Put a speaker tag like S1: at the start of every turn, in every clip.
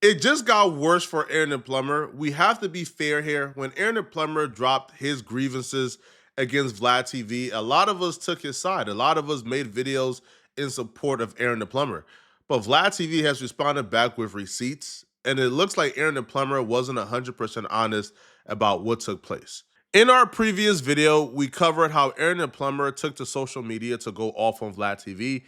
S1: It just got worse for Aaron the Plumber. We have to be fair here. When Aaron the Plumber dropped his grievances against Vlad TV, a lot of us took his side. A lot of us made videos in support of Aaron the Plumber. But Vlad TV has responded back with receipts, and it looks like Aaron the Plumber wasn't 100% honest about what took place. In our previous video, we covered how Aaron the Plumber took to social media to go off on Vlad TV.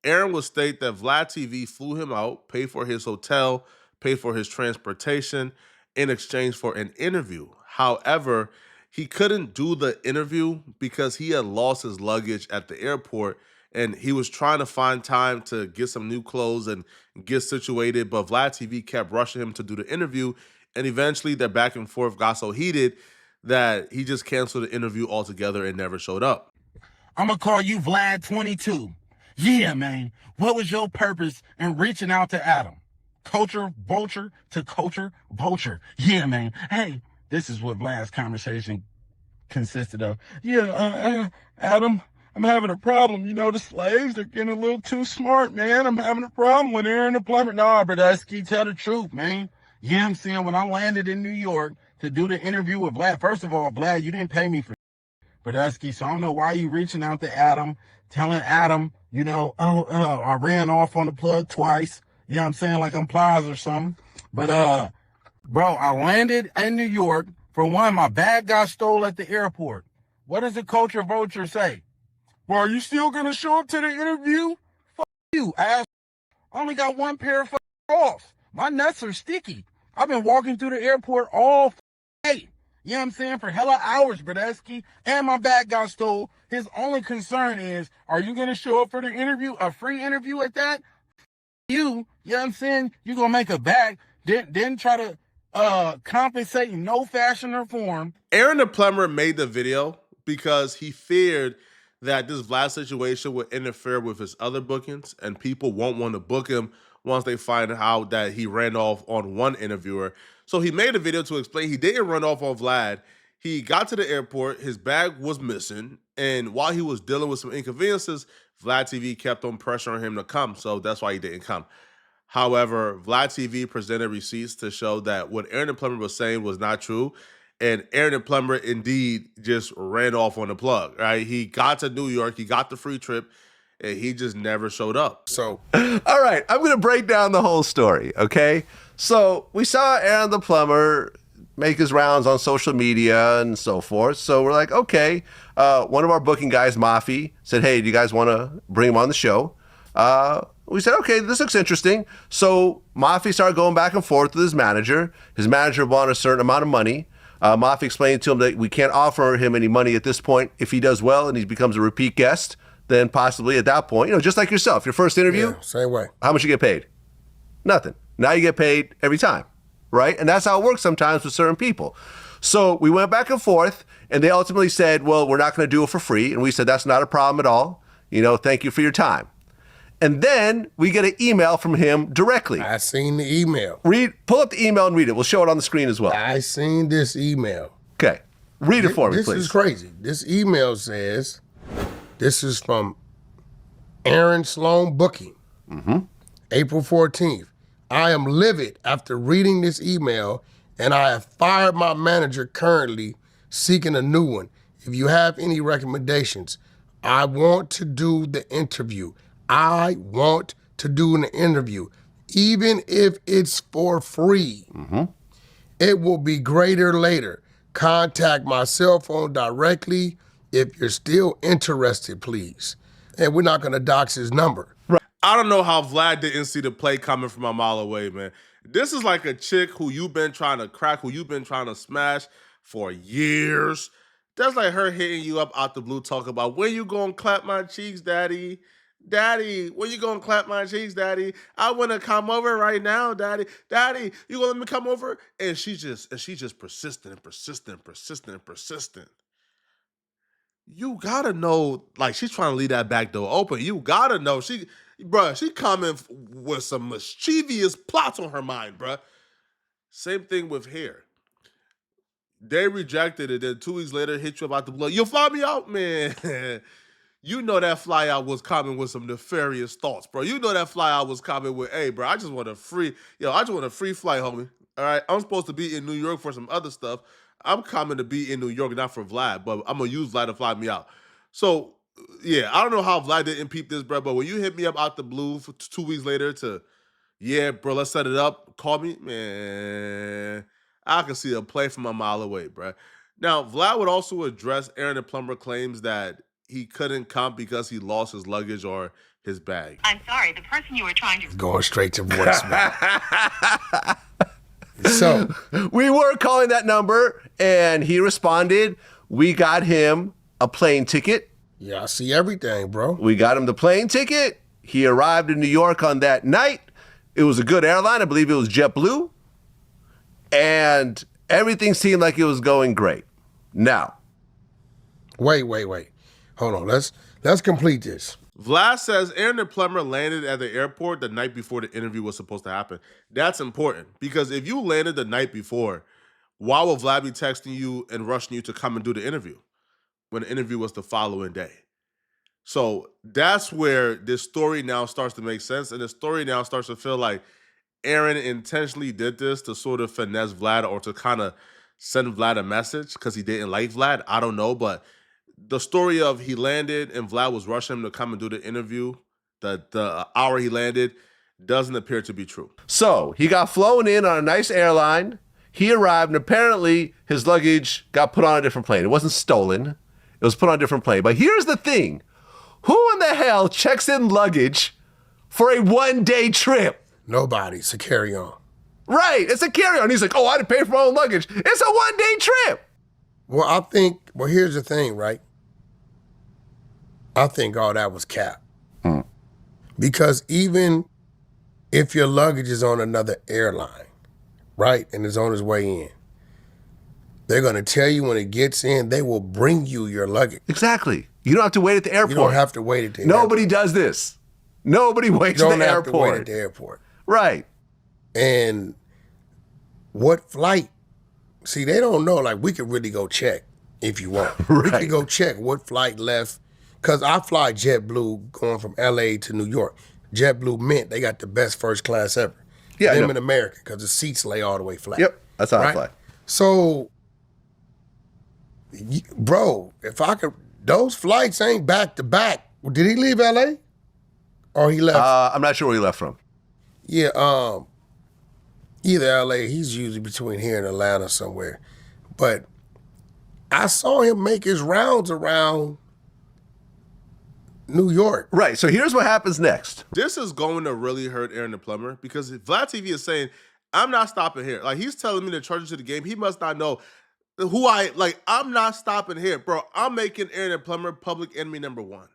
S1: Aaron would state that Vlad TV flew him out, paid for his hotel, paid for his transportation in exchange for an interview. However, he couldn't do the interview because he had lost his luggage at the airport and he was trying to find time to get some new clothes and get situated. But Vlad TV kept rushing him to do the interview. And eventually, their back and forth got so heated that he just canceled the interview altogether and never showed up.
S2: I'm going to call you Vlad 22. Yeah, man. What was your purpose in reaching out to Adam? Culture vulture to culture vulture. Yeah, man. Hey, this is what Vlad's conversation consisted of. Yeah, Adam, I'm having a problem. You know, the slaves are getting a little too smart, man. I'm having a problem with Aaron the Plumber. Nah, Brodusky, tell the truth, man. Yeah, I'm saying when I landed in New York to do the interview with Vlad, first of all, Vlad, you didn't pay me for Brodusky, so I don't know why you reaching out to Adam, telling Adam, you know, I ran off on the plug twice. You know what I'm saying? Like I'm Plies or something. But, bro, I landed in New York. For one, my bag got stolen at the airport. What does the culture vulture say? Well, are you still going to show up to the interview? Fuck you, ass. I only got one pair of off. My nuts are sticky. I've been walking through the airport all day. You know what I'm saying? For hella hours, Brodusky. And my bag got stole. His only concern is, are you going to show up for the interview? A free interview at that? You know what I'm saying? You going to make a bag. Didn't try to compensate in no fashion or form.
S1: Aaron the Plumber made the video because he feared that this Vlad situation would interfere with his other bookings and people won't want to book him once they find out that he ran off on one interviewer. So he made a video to explain he didn't run off on Vlad. He got to the airport, his bag was missing, and while he was dealing with some inconveniences, Vlad TV kept on pressuring him to come, so that's why he didn't come. However, Vlad TV presented receipts to show that what Aaron the Plumber was saying was not true. And Aaron the Plumber indeed just ran off on the plug, right? He got to New York, he got the free trip, and he just never showed up.
S3: So, all right, I'm going to break down the whole story, okay? So we saw Aaron the Plumber make his rounds on social media and so forth. So we're like, okay, one of our booking guys, Mafi, said, hey, do you guys want to bring him on the show? We said, okay, this looks interesting. So Mafi started going back and forth with his manager. His manager wanted a certain amount of money. Mafi explained to him that we can't offer him any money at this point. If he does well and he becomes a repeat guest, then possibly at that point, you know, just like yourself, your first interview,
S4: Yeah, same way.
S3: how much you get paid? Nothing. Now you get paid every time, right? And that's how it works sometimes with certain people. So we went back and forth, and they ultimately said, well, we're not going to do it for free. And we said, that's not a problem at all. You know, thank you for your time. And then we get an email from him directly.
S4: I seen the email.
S3: Pull up the email and read it. We'll show it on the screen as well.
S4: I seen this email.
S3: Okay. Read it for me, please.
S4: This is crazy. This email says, this is from Aaron Sloan Booking, April 14th. I am livid after reading this email, and I have fired my manager currently, seeking a new one. If you have any recommendations, I want to do the interview. I want to do an interview, even if it's for free. It will be greater later. Contact my cell phone directly if you're still interested, please. And we're not going to dox his number.
S1: I don't know how Vlad didn't see the play coming from a mile away, man. This is like a chick who you've been trying to crack, who you've been trying to smash for years. That's like her hitting you up out the blue, talking about, when you gonna clap my cheeks, daddy? Daddy, when you gonna clap my cheeks, daddy? I wanna come over right now, daddy. Daddy, you gonna let me come over? And she just persistent and persistent and persistent and persistent. You gotta know, like, she's trying to leave that back door open. You gotta know she coming with some mischievous plots on her mind, bruh. Same thing with hair. They rejected it, then 2 weeks later hit you about the blood. You'll fly me out, man. you know that fly out was coming with some nefarious thoughts, bro. You know that fly out was coming with, hey, bro, I just want a free flight, homie. All right, I'm supposed to be in New York for some other stuff. I'm coming to be in New York, not for Vlad, but I'm gonna use Vlad to fly me out. So, yeah, I don't know how Vlad didn't peep this, bro. But when you hit me up out the blue for 2 weeks later to, yeah, bro, let's set it up. Call me, man. I can see a play from a mile away, bro. Now, Vlad would also address Aaron the Plumber claims that he couldn't come because he lost his luggage or his bag.
S5: I'm sorry, the person you were trying to.
S4: Going straight to voicemail. So
S3: we were calling that number, and he responded. We got him a plane ticket.
S4: yeah, I see everything, bro.
S3: We got him the plane ticket. He arrived in New York on that night. It was a good airline. I believe it was JetBlue. And everything seemed like it was going great. Now,
S4: Wait. Hold on. Let's complete this.
S1: Vlad says Aaron the Plumber landed at the airport the night before the interview was supposed to happen. That's important because if you landed the night before, why would Vlad be texting you and rushing you to come and do the interview when the interview was the following day? So that's where this story now starts to make sense. And the story now starts to feel like Aaron intentionally did this to sort of finesse Vlad or to kind of send Vlad a message because he didn't like Vlad. I don't know. But the story of he landed and Vlad was rushing him to come and do the interview, the hour he landed, doesn't appear to be true.
S3: so he got flown in on a nice airline. He arrived, and apparently his luggage got put on a different plane. It wasn't stolen. It was put on a different plane. But here's the thing. Who in the hell checks in luggage for a one-day trip?
S4: Nobody. So carry on.
S3: Right. It's a carry-on. He's like, oh, I didn't pay for my own luggage. It's a one-day trip.
S4: Well, here's the thing, right? I think all that was cap. Because even if your luggage is on another airline, right, and is on its way in, they're going to tell you when it gets in, they will bring you your luggage.
S3: Exactly. You don't have to wait at the airport.
S4: You don't have to wait at the
S3: Nobody does this. Nobody waits
S4: airport.
S3: at
S4: You
S3: the
S4: don't have to wait
S3: airport.
S4: at the airport.
S3: Right.
S4: And what flight? See, they don't know. Like, we could really go check if you want. We
S3: Right.
S4: could go check what flight left. Because I fly JetBlue going from LA to New York. JetBlue Mint, they got the best first class ever.
S3: Yeah, I
S4: Them
S3: know.
S4: in America, because the seats lay all the way flat.
S3: Yep. That's how I
S4: Right?
S3: fly.
S4: So, bro, if I could, those flights ain't back to back. Did he leave LA? Or he left?
S3: I'm not sure where he left from.
S4: Yeah, either LA, he's usually between here and Atlanta somewhere. But I saw him make his rounds around New York.
S3: Right. So here's what happens next.
S1: This is going to really hurt Aaron the Plumber because Vlad TV is saying, I'm not stopping here. Like, he's telling me to charge into the game. He must not know who I'm not stopping here. Bro, I'm making Aaron the Plumber public enemy number one.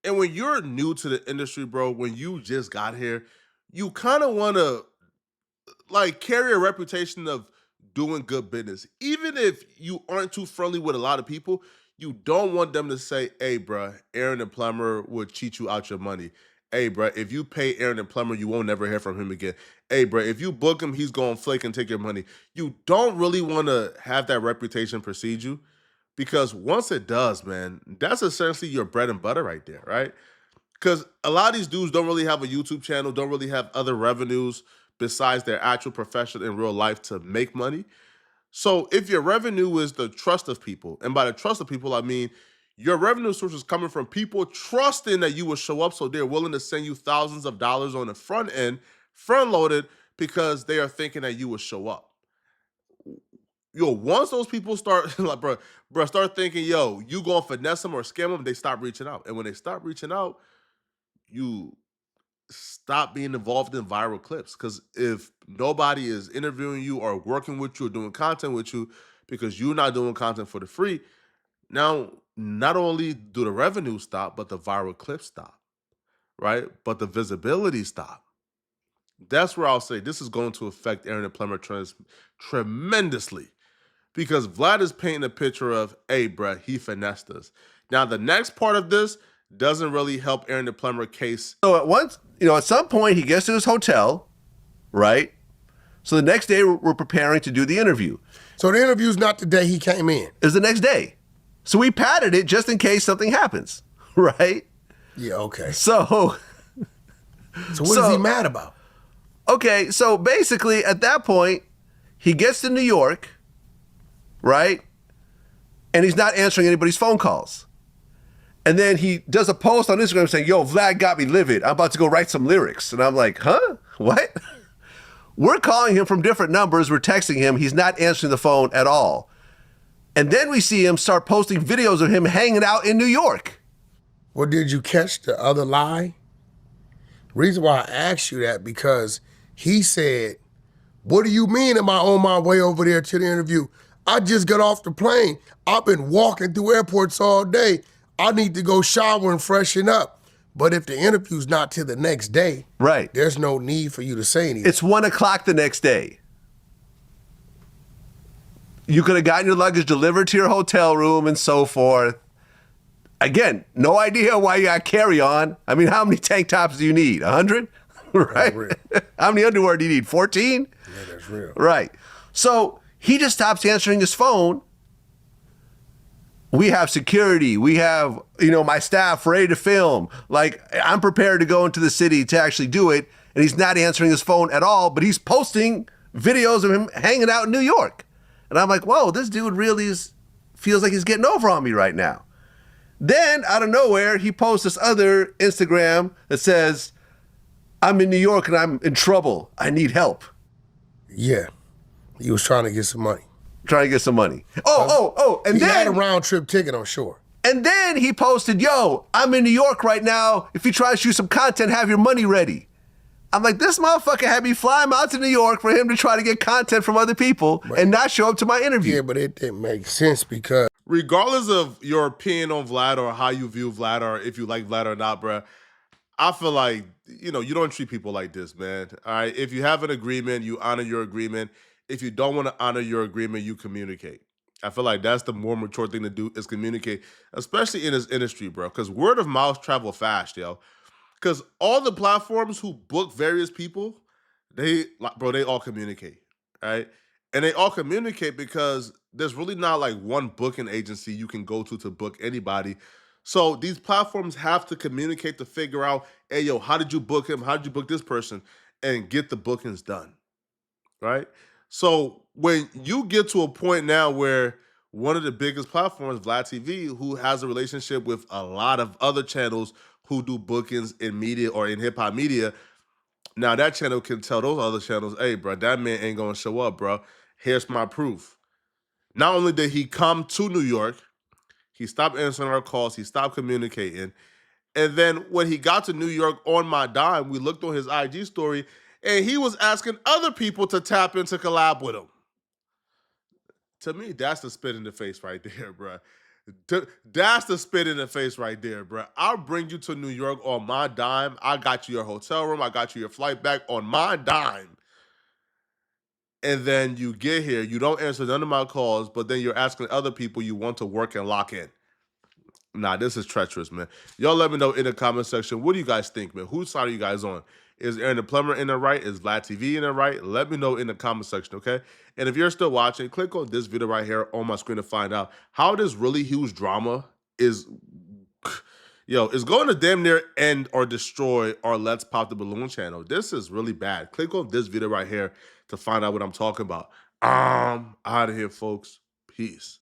S1: And when you're new to the industry, bro, when you just got here, you kind of want to carry a reputation of doing good business. Even if you aren't too friendly with a lot of people, you don't want them to say, hey, bro, Aaron the Plumber would cheat you out your money. Hey, bro, if you pay Aaron the Plumber, you won't never hear from him again. Hey, bro, if you book him, he's going to flake and take your money. You don't really want to have that reputation precede you because once it does, man, that's essentially your bread and butter right there, right? Because a lot of these dudes don't really have a YouTube channel, don't really have other revenues besides their actual profession in real life to make money. So if your revenue is the trust of people, and by the trust of people, I mean your revenue source is coming from people trusting that you will show up, so they're willing to send you thousands of dollars on the front end, front loaded, because they are thinking that you will show up. Yo, once those people start start thinking, yo, you gonna finesse them or scam them, they stop reaching out. And when they stop reaching out, you stop being involved in viral clips. Because if nobody is interviewing you or working with you or doing content with you because you're not doing content for the free, now not only do the revenue stop, but the viral clips stop, right? But the visibility stop. That's where I'll say this is going to affect Aaron the Plumber trends tremendously because Vlad is painting a picture of, hey, bruh, he finessed us. Now, the next part of this doesn't really help Aaron the Plumber case.
S3: So at some point, he gets to his hotel, right? So the next day, we're preparing to do the interview.
S4: So the interview's not the day he came in.
S3: It's the next day. So we padded it just in case something happens, right?
S4: Yeah, okay.
S3: So
S4: So what is he mad about?
S3: okay, so basically at that point, he gets to New York, right? And he's not answering anybody's phone calls. And then he does a post on Instagram saying, yo, Vlad got me livid. I'm about to go write some lyrics. And I'm like, huh? What? We're calling him from different numbers. We're texting him. He's not answering the phone at all. And then we see him start posting videos of him hanging out in New York.
S4: Well, did you catch the other lie? Reason why I asked you that, because he said, what do you mean am I on my way over there to the interview? I just got off the plane. I've been walking through airports all day. I need to go shower and freshen up. But if the interview's not till the next day,
S3: Right.
S4: there's no need for you to say anything.
S3: It's 1 o'clock the next day. You could have gotten your luggage delivered to your hotel room and so forth. Again, no idea why you got carry on. I mean, how many tank tops do you need? 100? Right?
S4: real.
S3: How many underwear do you need? 14?
S4: Yeah, that's real.
S3: Right. So he just stops answering his phone. We have security. We have, my staff ready to film. Like, I'm prepared to go into the city to actually do it. And he's not answering his phone at all, but he's posting videos of him hanging out in New York. And I'm like, whoa, this dude really feels like he's getting over on me right now. Then, out of nowhere, he posts this other Instagram that says, I'm in New York and I'm in trouble. I need help.
S4: Yeah. He was trying to get some money.
S3: Trying to get some money. And
S4: He
S3: then
S4: had a round trip ticket, I'm sure.
S3: And then he posted, yo, I'm in New York right now. If you try to shoot some content, have your money ready. I'm like, this motherfucker had me flying out to New York for him to try to get content from other people and not show up to my interview.
S4: Yeah, but it didn't make sense because
S1: Regardless of your opinion on Vlad or how you view Vlad or if you like Vlad or not, bruh, I feel like, you don't treat people like this, man. All right. If you have an agreement, you honor your agreement. If you don't want to honor your agreement, you communicate. I feel like that's the more mature thing to do is communicate, especially in this industry, bro. Because word of mouth travel fast, yo. Because all the platforms who book various people, they all communicate, right? And they all communicate because there's really not like one booking agency you can go to book anybody. So these platforms have to communicate to figure out, hey, yo, how did you book him? How did you book this person? And get the bookings done, right? So when you get to a point now where one of the biggest platforms, Vlad TV, who has a relationship with a lot of other channels who do bookings in media or in hip hop media, now that channel can tell those other channels, hey, bro, that man ain't gonna show up, bro. Here's my proof. Not only did he come to New York, he stopped answering our calls, he stopped communicating. And then when he got to New York on my dime, we looked on his IG story and he was asking other people to tap in to collab with him. To me, that's the spit in the face right there, bro. That's the spit in the face right there, bro. I'll bring you to New York on my dime. I got you your hotel room. I got you your flight back on my dime. And then you get here, you don't answer none of my calls, but then you're asking other people you want to work and lock in. Nah, this is treacherous, man. Y'all let me know in the comment section. What do you guys think, man? Whose side are you guys on? Is Aaron the Plumber in the right? Is Vlad TV in the right? Let me know in the comment section, okay? And if you're still watching, click on this video right here on my screen to find out how this really huge drama is going to damn near end or destroy our Let's Pop the Balloon channel. This is really bad. Click on this video right here to find out what I'm talking about. Out of here, folks. Peace.